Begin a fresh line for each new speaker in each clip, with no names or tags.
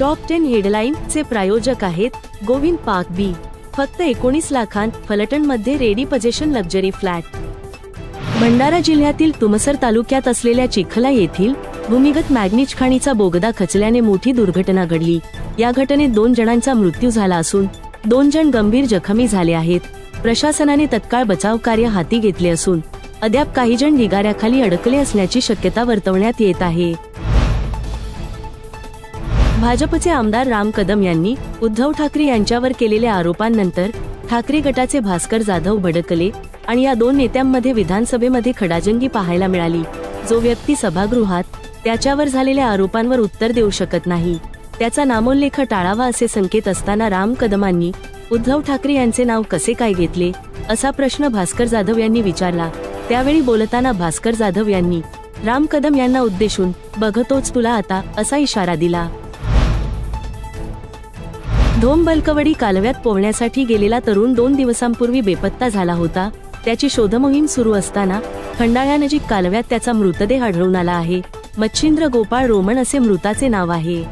Top 10 हेडलाईनचे प्रायोजक आहेत Govind park B. फक्त 19 लाखांत फलटणमध्ये ready position luxury flat. Bhandara जिल्ह्यातील तुमसर तालुक्यात असलेल्या चिखला येथील भूमिगत मॅग्नीज खाणीचा बोगदा खचल्याने मोठी दुर्घटना घडली. या घटनेत 2 जणांचा मृत्यू झाला असून 2 जण गंभीर जखमी झाले आहेत. प्रशासनाने तत्काळ बचाव कार्य हाती घेतले असून अद्याप काही जण ढिगाऱ्याखाली अडकले असण्याची शक्यता वर्तवण्यात येत आहे. भाजपचे आमदार राम कदम यांनी उद्धव ठाकरे यांच्यावर केलेल्या आरोपांनंतर ठाकरे गटाचे भास्कर जाधव भडकले आणि या 2 नेत्यांमध्ये विधानसभेमध्ये खडाजंगी पाहायला मिळाली. जो व्यक्ती सभागृहात त्याच्यावर झालेल्या आरोपांवर उत्तर देऊ शकत नाही त्याचा नामोल्लेख टाळावा असे संकेत असताना राम कदमांनी उद्धव ठाकरे यांचे नाव कसे काय घेतले असा प्रश्न भास्कर जाधव यांनी विचारला. त्यावेळी बोलताना भास्कर जाधव यांनी राम कदम यांना उद्देशून बघतोच तुला आता असा इशारा दिला. धोम-बलकवडी कालव्यात पोहण्यासाठी गेलेला तरुण 2 दिवसांपूर्वी बेपत्ता झाला होता. त्याची शोधमोहीम सुरू असताना खंडाळ्यानजीक कालव्यात त्याचा मृतदेह आढळून आला आहे. मच्छिंद्र गोपाळ रोमन असे मृताचे नाव आहे.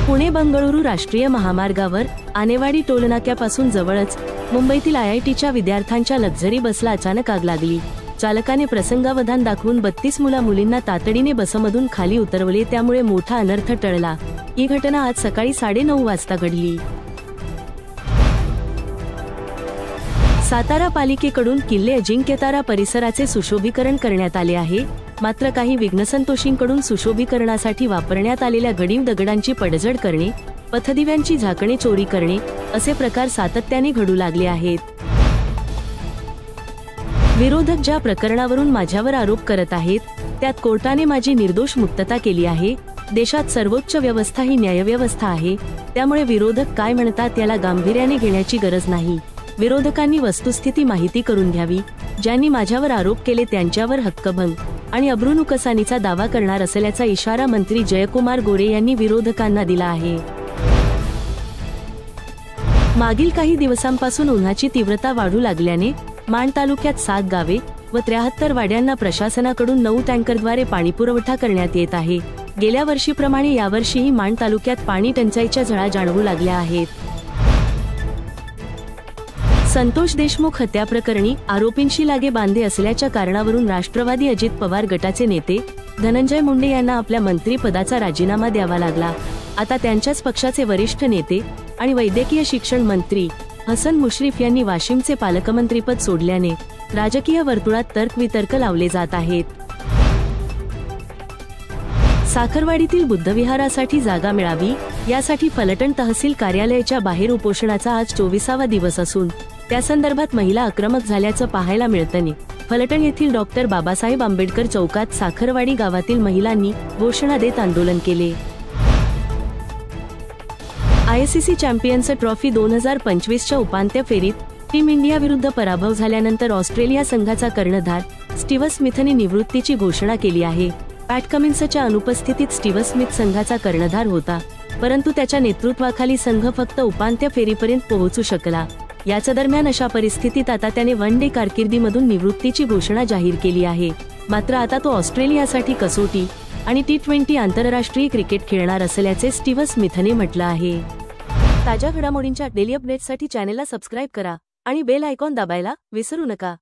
पुणे बंगळुरू राष्ट्रीय महामार्गावर आनेवाडी टोलनाक्यापासून जवळच मुंबईतील IITच्या विद्यार्थ्यांच्या लक्झरी बसला अचानक आग लागली. चालकाने प्रसंगावधान दाखवून 32 मुला-मुलींना तातडीने बसमधून खाली उतरवले. त्यामुळे मोठा अनर्थ टळला. ही घटना आज सकाळी 9:30 वाजता घडली. सातारा पालिकेकडून किल्ले अजिंक्यतारा परिसराचे सुशोभीकरण करण्यात आले आहे. मात्र काही विघ्नसंतोषींकडून सुशोभीकरणासाठी वापरण्यात आलेल्या घडीव दगडांची पडझड करणे, पथदिव्यांची झाकणे चोरी करणे असे प्रकार सातत्याने घडू लागले आहेत. विरोधक ज्या प्रकरणावरून माझ्यावर आरोप करत आहेत त्यात कोर्टाने माझी निर्दोष मुक्तता केली आहे. देशात सर्वोच्च व्यवस्था ही न्यायव्यवस्था आहे. त्यामुळे विरोधक काय म्हणतात याला गांभीर्याने घेण्याची गरज नाही. विरोधकांनी वस्तुस्थिती माहिती करून घ्यावी. ज्यांनी माझ्यावर आरोप केले त्यांच्यावर हक्कभंग आणि अब्रूनुकसानीचा दावा करणार असल्याचा इशारा मंत्री जयकुमार गोरे यांनी विरोधकांना दिला आहे. मागील काही दिवसांपासून उन्हाची तीव्रता वाढू लागल्याने माण तालुक्यात 7 गावे व 73 वाड्यांना प्रशासनाकडून 9 टँकरद्वारे पाणीपुरवठा करण्यात येत आहे. गेल्या वर्षीप्रमाणे यावर्षीही माण तालुक्यात पाणी टंचाईच्या झळा जाणवू लागल्या आहेत. संतोष देशमुख हत्याप्रकरणी आरोपींशी लागे बांधे असल्याच्या कारणावरून राष्ट्रवादी अजित पवार गटाचे नेते धनंजय मुंडे यांना आपल्या मंत्रिपदाचा राजीनामा द्यावा लागला. आता त्यांच्याच पक्षाचे वरिष्ठ नेते आणि वैद्यकीय शिक्षण मंत्री हसन मुश्रीफ यांनी वाशिमचे पालकमंत्रीपद सोडल्याने राजकीय वर्तुळात तर्कवितर्क लावले जात आहेत. साखरवाडीतील बुद्धविहारासाठी जागा मिळावी यासाठी फलटण तहसील कार्यालयाच्या बाहेर उपोषणाचा आज 24वा दिवस असून त्यासंदर्भात महिला आक्रमक झाल्याचं पाहायला मिळतं. फलटण येथील डॉक्टर बाबासाहेब आंबेडकर चौकात साखरवाडी गावातील महिलांनी घोषणा देत आंदोलन केले. ICC चॅम्पियन्स ट्रॉफी 2025च्या उपांत्य फेरीत टीम इंडिया विरुद्ध पराभव झाल्यानंतर ऑस्ट्रेलिया संघाचा कर्णधार स्टीव्ह स्मिथने निवृत्तीची घोषणा केली आहे. पॅट कमिन्सच्या अनुपस्थितीत स्टीव्ह स्मिथ संघाचा कर्णधार होता, परंतु त्याच्या नेतृत्वाखाली संघ फक्त उपांत्य फेरीपर्यंत पोहोचू शकला. याच दरम्यान अशा परिस्थितीत आता त्याने वन डे कारकिर्दीमधून निवृत्तीची घोषणा जाहीर केली आहे. मात्र आता तो ऑस्ट्रेलियासाठी कसोटी आणि T20 आंतरराष्ट्रीय क्रिकेट खेळणार असल्याचे स्टीव्ह स्मिथने म्हटलं आहे. ताज्या घडामोडींच्या डेली अपडेट्ससाठी चॅनेलला सबस्क्राईब करा आणि बेल आयकॉन दाबायला विसरू नका.